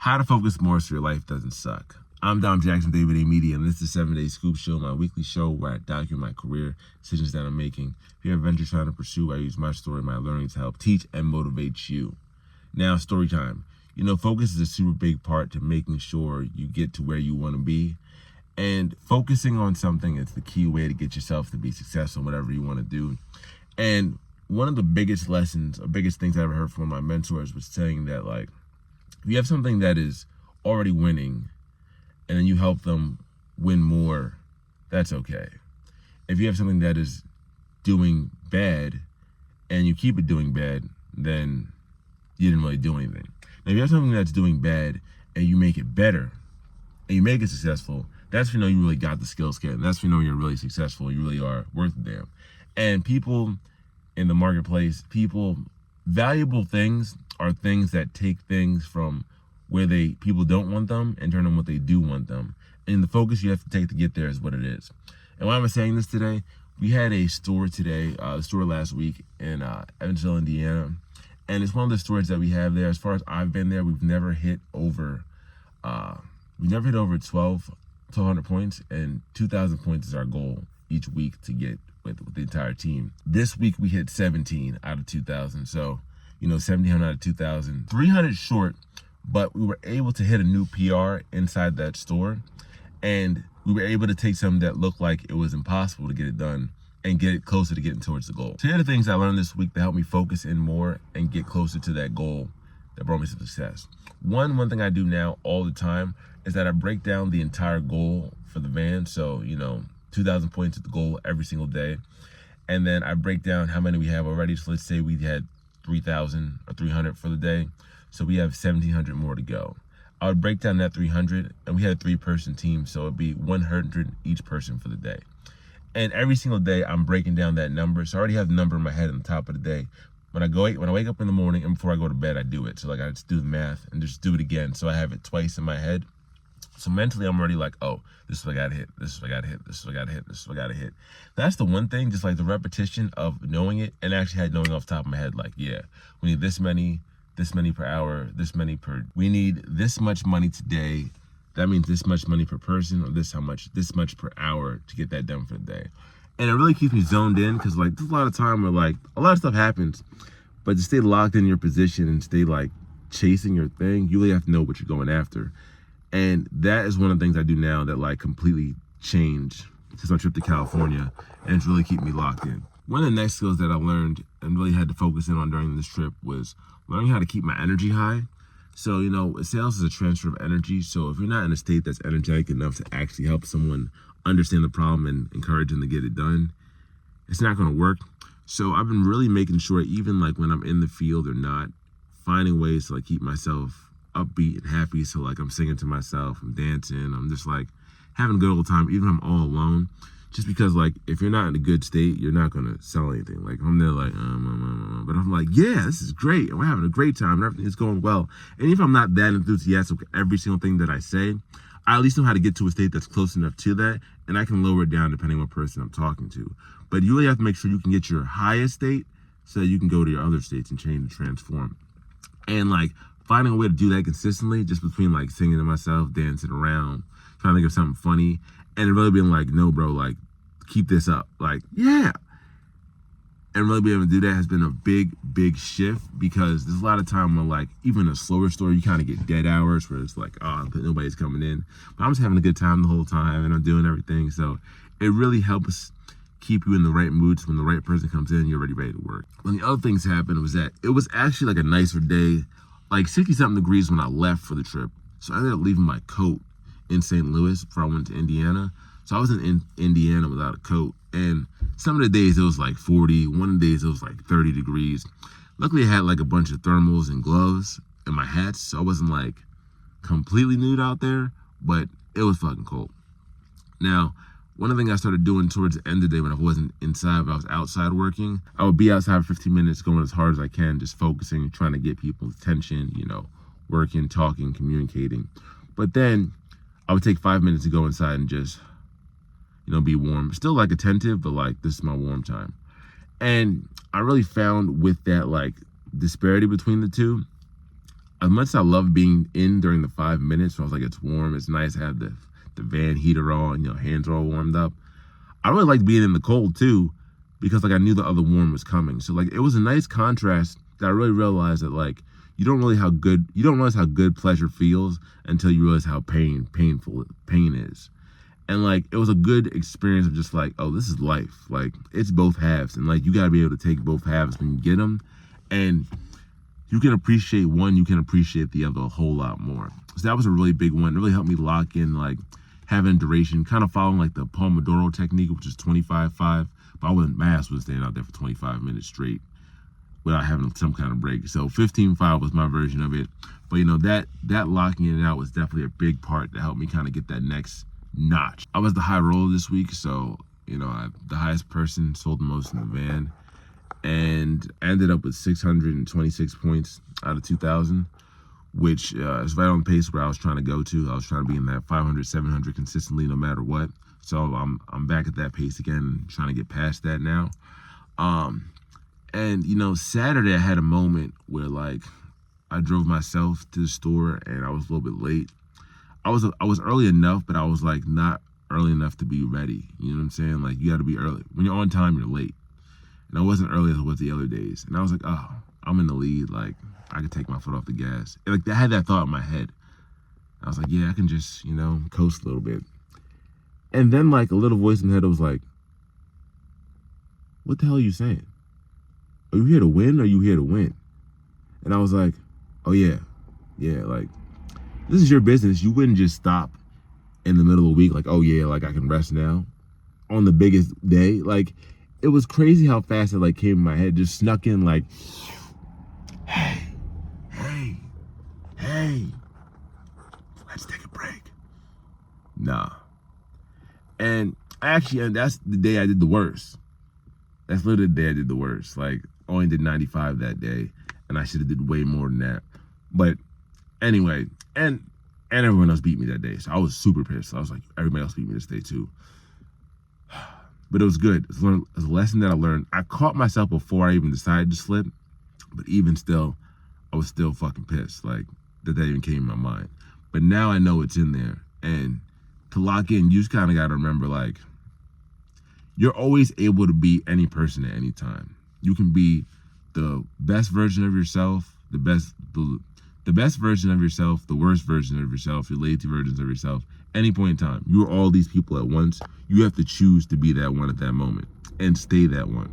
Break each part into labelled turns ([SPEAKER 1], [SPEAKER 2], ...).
[SPEAKER 1] How to focus more so your life doesn't suck. I'm Dom Jackson, David A. Media, and this is the 7-Day Scoop Show, my weekly show where I document my career, decisions that I'm making. If you have ventures trying to pursue, I use my story, my learning to help teach and motivate you. Now, story time. Focus is a super big part to making sure you get to where you want to be. And focusing on something is the key way to get yourself to be successful in whatever you want to do. And one of the biggest lessons, or biggest things I ever heard from one of my mentors was saying that, if you have something that is already winning and then you help them win more, that's okay. If you have something that is doing bad and you keep it doing bad, then you didn't really do anything. Now, if you have something that's doing bad and you make it better and you make it successful, that's when you really got the skill set. And that's when you're really successful. You really are worth a damn. And people in the marketplace, valuable things are things that take things from where people don't want them and turn them what they do want them. And the focus you have to take to get there is what it is. And why am I saying this today? We had a store today, last week in Evansville, Indiana. And it's one of the stores that we have there. As far as I've been there, we've never hit over 1,200 points, and 2,000 points is our goal each week to get with the entire team. This week we hit 17 out of 2,000. So, 1,700 out of 2,000, 300 short, but we were able to hit a new PR inside that store. And we were able to take something that looked like it was impossible to get it done and get it closer to getting towards the goal. So here are the things I learned this week that helped me focus in more and get closer to that goal that brought me some success. One thing I do now all the time is that I break down the entire goal for the van. So, 2,000 points at the goal every single day. And then I break down how many we have already. So let's say we had 3,000 or 300 for the day. So we have 1,700 more to go. I would break down that 300, and we had a 3-person team. So it'd be 100 each person for the day. And every single day I'm breaking down that number. So I already have the number in my head on the top of the day. When I wake up in the morning and before I go to bed, I do it. So I just do the math and just do it again. So I have it twice in my head. So mentally, I'm already like, oh, this is what I got to hit. This is what I got to hit. This is what I got to hit. This is what I got to hit. That's the one thing, just like the repetition of knowing it and actually knowing off the top of my head, we need this many per hour, we need this much money today. That means this much money per person, or this much per hour to get that done for the day. And it really keeps me zoned in because there's a lot of time where a lot of stuff happens, but to stay locked in your position and stay chasing your thing, you really have to know what you're going after. And that is one of the things I do now that completely changed since my trip to California, and it's really keeping me locked in. One of the next skills that I learned and really had to focus in on during this trip was learning how to keep my energy high. So, sales is a transfer of energy. So if you're not in a state that's energetic enough to actually help someone understand the problem and encourage them to get it done, it's not going to work. So I've been really making sure, even when I'm in the field or not, finding ways to keep myself upbeat and happy. So I'm singing to myself, I'm dancing, I'm just having a good old time, even if I'm all alone. Just because if you're not in a good state, you're not gonna sell anything. I'm there but I'm yeah, this is great. We're having a great time and everything is going well. And if I'm not that enthusiastic with every single thing that I say, I at least know how to get to a state that's close enough to that, and I can lower it down depending on what person I'm talking to. But you really have to make sure you can get your highest state so that you can go to your other states and change and transform. And finding a way to do that consistently, just between singing to myself, dancing around, trying to think of something funny, and really being no, bro, keep this up. Yeah. And really being able to do that has been a big, big shift, because there's a lot of time where even a slower story, you kind of get dead hours where it's nobody's coming in. But I'm just having a good time the whole time and I'm doing everything. So it really helps keep you in the right mood. So when the right person comes in, you're already ready to work. One of the other things happened was that it was actually a nicer day, 60-something degrees when I left for the trip. So I ended up leaving my coat in St. Louis before I went to Indiana. So I was in Indiana without a coat. And some of the days it was 40, one of the days it was 30 degrees. Luckily I had a bunch of thermals and gloves and my hats. So I wasn't completely nude out there, but it was fucking cold. Now, one of the things I started doing towards the end of the day when I wasn't inside, but I was outside working, I would be outside for 15 minutes going as hard as I can, just focusing, trying to get people's attention, working, talking, communicating. But then I would take 5 minutes to go inside and just, be warm. Still attentive, but this is my warm time. And I really found with that disparity between the two, as much as I love being in during the 5 minutes, so I was like, it's warm, it's nice to have the van heater on, hands are all warmed up. I really liked being in the cold too, because like I knew the other warm was coming. So like it was a nice contrast that I really realized that like you don't realize how good pleasure feels until you realize how painful pain is. And like it was a good experience of just like, oh, this is life. Like it's both halves, and like you gotta be able to take both halves when you get them, and you can appreciate one, you can appreciate the other a whole lot more. So that was a really big one. It really helped me lock in like having duration, kind of following like the Pomodoro technique, which is 25-5. But my ass was staying out there for 25 minutes straight without having some kind of break. So 15-5 was my version of it. But that locking it out was definitely a big part that helped me kind of get that next notch. I was the high roller this week, so the highest person sold the most in the van, and I ended up with 626 points out of 2,000, which is right on the pace where I was trying to go to. I was trying to be in that 500, 700 consistently, no matter what. So I'm back at that pace again, trying to get past that now. And Saturday I had a moment where like I drove myself to the store and I was a little bit late. I was early enough, but I was like not early enough to be ready. You know what I'm saying? Like you got to be early. When you're on time, you're late. And I wasn't early as I was the other days. And I was like, oh, I'm in the lead. Like I could take my foot off the gas. And like I had that thought in my head. I was like, yeah, I can just coast a little bit. And then like a little voice in my head was like, what the hell are you saying? Are you here to win or are you here to win? And I was like, oh yeah, like this is your business. You wouldn't just stop in the middle of the week like, oh yeah, like I can rest now on the biggest day. Like it was crazy how fast it like came in my head, just snuck in like, hey, let's take a break. Nah. And that's the day I did the worst. That's literally the day I did the worst. Like, only did 95 that day, and I should have did way more than that. But anyway, and everyone else beat me that day, so I was super pissed. I was like, everybody else beat me this day too. But it was good. It's a lesson that I learned. I caught myself before I even decided to slip, but even still, I was still fucking pissed. Like, that even came in my mind. But now I know it's in there, and to lock in, you just kind of got to remember, like, you're always able to be any person at any time. You can be the best version of yourself, the best version of yourself, the worst version of yourself, your lazy versions of yourself, any point in time. You're all these people at once. You have to choose to be that one at that moment and stay that one.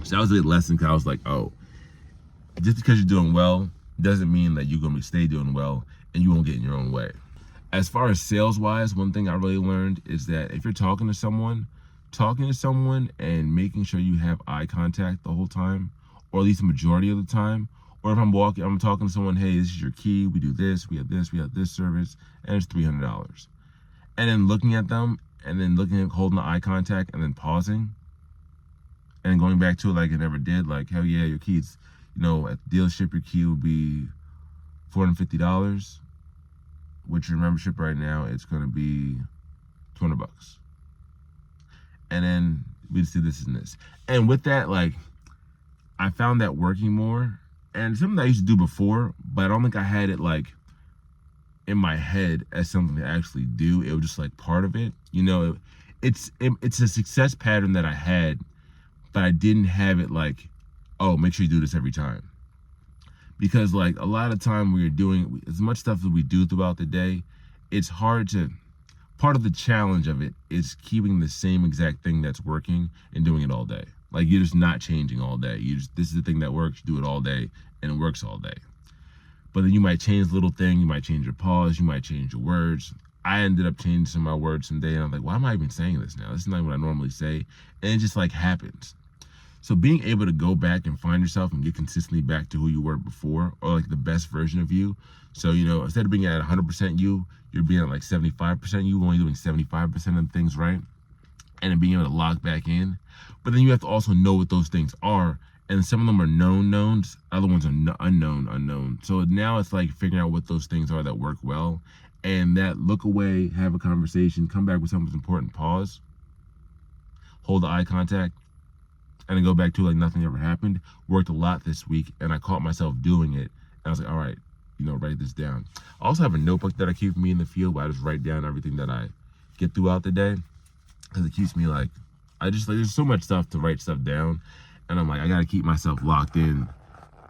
[SPEAKER 1] So that was a lesson, because I was like, oh, just because you're doing well doesn't mean that you're going to stay doing well and you won't get in your own way. As far as sales-wise, one thing I really learned is that if you're talking to someone and making sure you have eye contact the whole time, or at least the majority of the time, or if I'm talking to someone, hey, this is your key, we do this, we have this service, and it's $300. And then looking at them, and then holding the eye contact, and then pausing, and going back to it like it never did, like, hell yeah, your keys, at the dealership, your key would be $450, which your membership right now, it's going to be $200. And then we just do this and this. And with that, like, I found that working more. And something that I used to do before, but I don't think I had it, like, in my head as something to actually do. It was just, like, part of it. It's a success pattern that I had, but I didn't have it, like, oh, make sure you do this every time. Because, like, a lot of time we are doing as much stuff that we do throughout the day, it's hard to... Part of the challenge of it is keeping the same exact thing that's working and doing it all day. Like, you're just not changing all day. This is the thing that works, you do it all day, and it works all day. But then you might change a little thing, you might change your pause, you might change your words. I ended up changing some of my words someday, and I'm like, why am I even saying this now? This is not what I normally say. And it just, like, happens. So being able to go back and find yourself and get consistently back to who you were before, or like the best version of you. So, instead of being at 100% you, you're being at like 75% you, only doing 75% of the things right, and then being able to lock back in. But then you have to also know what those things are, and some of them are known knowns, other ones are unknown. So now it's like figuring out what those things are that work well, and that look away, have a conversation, come back with something important, pause, hold the eye contact, and then go back to like nothing ever happened, worked a lot this week, and I caught myself doing it. And I was like, all right, write this down. I also have a notebook that I keep with me in the field where I just write down everything that I get throughout the day, because it keeps me like, there's so much stuff to write stuff down, and I'm like, I gotta keep myself locked in,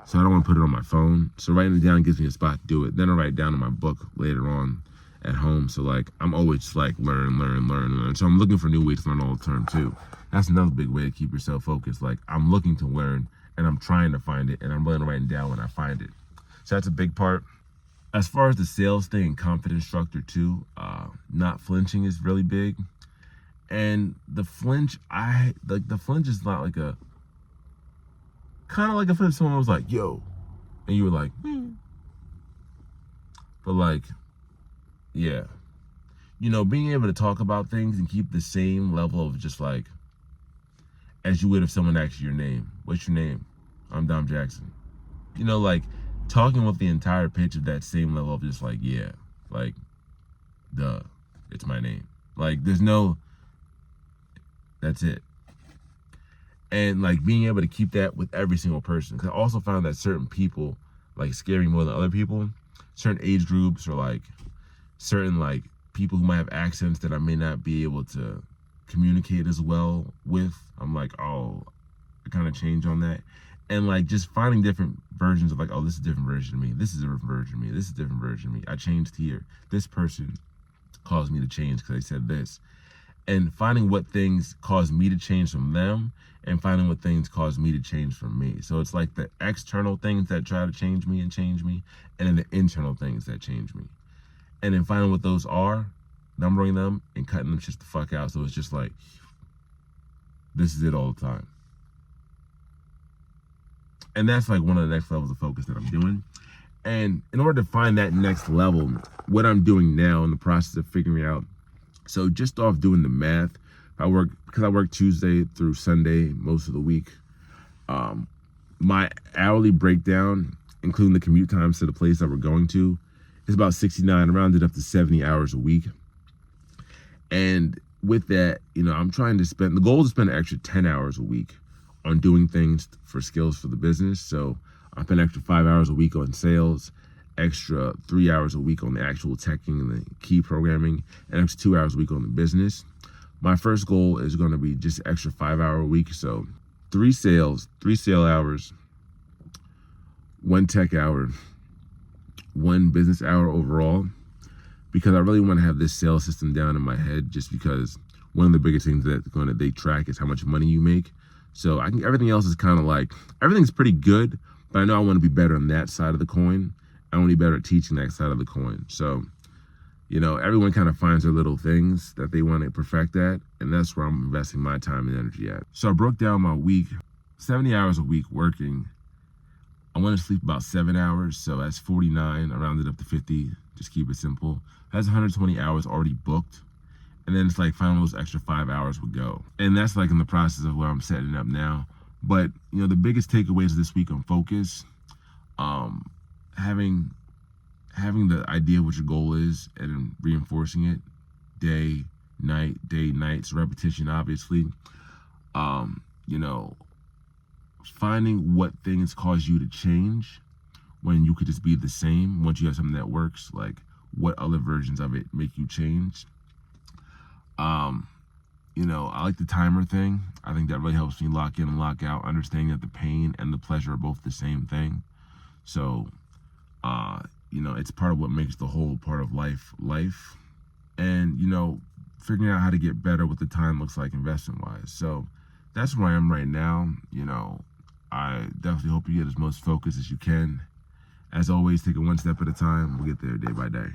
[SPEAKER 1] so I don't want to put it on my phone. So writing it down gives me a spot to do it. Then I write it down in my book later on at home. So like, I'm always like learn. So I'm looking for new ways to learn all the time too. That's another big way to keep yourself focused. Like, I'm looking to learn and I'm trying to find it, and I'm willing to write it down when I find it. So that's a big part. As far as the sales thing and confidence structure too, not flinching is really big. And the flinch, the flinch is not like a, kind of like if someone was like, yo, and you were like, but like, yeah, being able to talk about things and keep the same level of just like, as you would if someone asked you your name. What's your name? I'm Dom Jackson. Like talking with the entire pitch of that same level of just like, yeah, like, duh, it's my name. Like, there's no, that's it. And like being able to keep that with every single person. Because I also found that certain people like scare me more than other people. Certain age groups, or like certain like people who might have accents that I may not be able to communicate as well with. I'm like, oh, I kind of change on that. And like just finding different versions of like, oh, this is a different version of me. This is a different version of me. This is a different version of me. I changed here. This person caused me to change because they said this. And finding what things caused me to change from them, and finding what things caused me to change from me. So it's like the external things that try to change me, and then the internal things that change me. And then finding what those are, numbering them, and cutting them just the fuck out. So it's just like, this is it all the time. And that's like one of the next levels of focus that I'm doing. And in order to find that next level, what I'm doing now in the process of figuring out, so just off doing the math, because I work Tuesday through Sunday most of the week, my hourly breakdown, including the commute times to the place that we're going to, is about 69, rounded up to 70 hours a week. And with that, I'm trying to the goal is to spend an extra 10 hours a week on doing things for skills for the business. So I spend an extra 5 hours a week on sales, extra 3 hours a week on the actual teching and the key programming, and extra 2 hours a week on the business. My first goal is going to be just extra 5 hour a week. So 3 sale hours, 1 tech hour, 1 business hour overall, because I really want to have this sales system down in my head, just because one of the biggest things that they track is how much money you make. So everything else is kind of like, everything's pretty good, but I know I want to be better on that side of the coin. I want to be better at teaching that side of the coin. So, everyone kind of finds their little things that they want to perfect at, and that's where I'm investing my time and energy at. So I broke down my week, 70 hours a week working. I want to sleep about 7 hours, so that's 49. I rounded up to 50, just keep it simple. That's 120 hours already booked. And then it's like finding those extra 5 hours would go. And that's like in the process of where I'm setting it up now. But, the biggest takeaways this week on focus, having the idea of what your goal is and reinforcing it day, night, so repetition, obviously. Finding what things cause you to change when you could just be the same. Once you have something that works, like what other versions of it make you change. I like the timer thing. I think that really helps me lock in and lock out, understanding that the pain and the pleasure are both the same thing. So, it's part of what makes the whole part of life. And, figuring out how to get better what the time looks like investment-wise. So that's where I am right now. I definitely hope you get as most focused as you can. As always, take it one step at a time. We'll get there day by day.